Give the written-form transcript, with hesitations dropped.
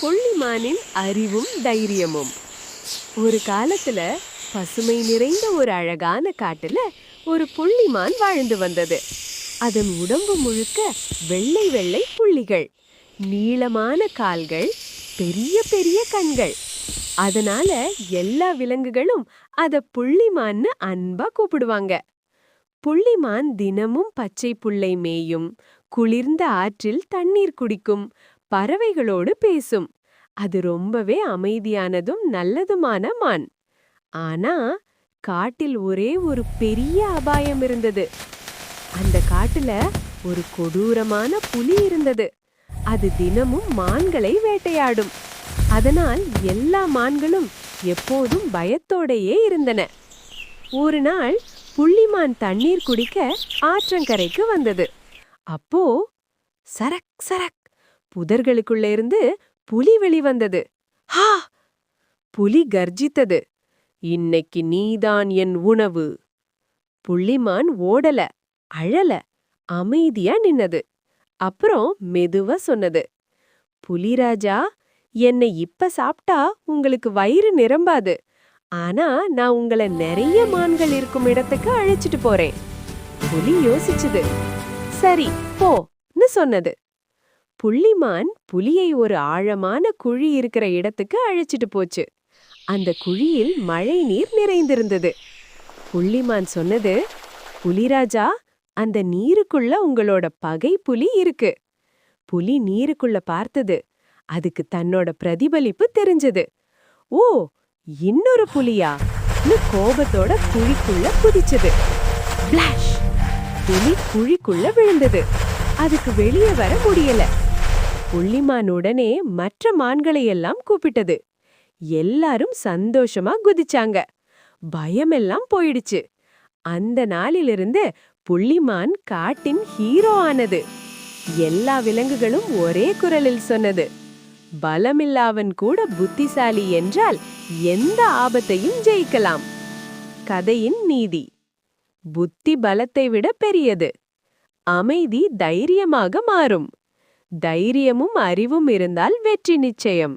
புள்ளிமானின் அறிவும் தைரியமும். ஒரு காலத்துல பசுமை நிறைந்த ஒரு அழகான காட்டுல ஒரு புள்ளிமான் வாழ்ந்து வந்தது. அதன் உடம்பு முழுக்க வெள்ளை வெள்ளை புள்ளிகள், நீளமான கால்கள், பெரிய பெரிய கண்கள். அதனால எல்லா விலங்குகளும் அத புள்ளிமான்னு அன்பா கூப்பிடுவாங்க. புள்ளிமான் தினமும் பச்சை புல்லை மேயும், குளிர்ந்த ஆற்றில் தண்ணீர் குடிக்கும், பறவைகளோடு பேசும். அது ரொம்பவே அமைதியானதும் நல்லதுமான மான். ஆனா காட்டில் ஒரே ஒரு பெரிய அபாயம் இருந்தது. அந்த காட்டுல ஒரு கொடூரமான புலி இருந்தது. அது தினமும் மான்களை வேட்டையாடும். அதனால் எல்லா மான்களும் எப்போதும் பயத்தோடையே இருந்தன. ஒரு நாள் புள்ளிமான் தண்ணீர் குடிக்க ஆற்றங்கரைக்கு வந்தது. அப்போ சரக் சரக் புதர்களுக்குள்ள இருந்து புலி வெளிவந்தது. ஹா! புலி கர்ஜித்தது. இன்னைக்கு நீதான் என் உணவு. புள்ளிமான் ஓடல, அழல, அமைதியா நின்னது. அப்புறம் மெதுவா சொன்னது, புலிராஜா, என்னை இப்ப சாப்பிட்டா உங்களுக்கு வயிறு நிரம்பாது. ஆனா நான் உங்களை நிறைய மான்கள் இருக்கும் இடத்துக்கு அழைச்சிட்டு போறேன். புலி யோசிச்சுது. சரி போன்னு சொன்னது. புள்ளிமான் புலியை ஒரு ஆழமான குழி இருக்கிற இடத்துக்கு அழைச்சிட்டு போச்சு. அந்த குழியில் மழை நீர் நிறைந்திருந்தது. புள்ளிமான் சொன்னது, புலிராஜா, அந்த நீருக்குள்ள உங்களோட பகை புலி இருக்கு. புலி நீருக்குள்ள பார்த்தது. அதுக்கு தன்னோட பிரதிபலிப்பு தெரிஞ்சது. ஓ, இன்னொரு புலியான்னு கோபத்தோட குழிக்குள்ள குதிச்சது. பிளாஷ்! புலி குழிக்குள்ள விழுந்தது. அதுக்கு வெளியே வர முடியல. புள்ளிமான் உடனே மற்ற மான்களை எல்லாம் கூப்பிட்டது. எல்லாரும் சந்தோஷமா குதிச்சாங்க. பயமெல்லாம் போயிடுச்சு. அந்த நாளிலிருந்து புள்ளிமான் காட்டின் ஹீரோ ஆனது. எல்லா விலங்குகளும் ஒரே குரலில் சொன்னது, பலமில்லாவன் கூட புத்திசாலி என்றால் எந்த ஆபத்தையும் ஜெயிக்கலாம். கதையின் நீதி: புத்தி பலத்தை விட பெரியது. அமைதி தைரியமாக மாறும். தைரியமும் அறிவும் இருந்தால் வெற்றி நிச்சயம்.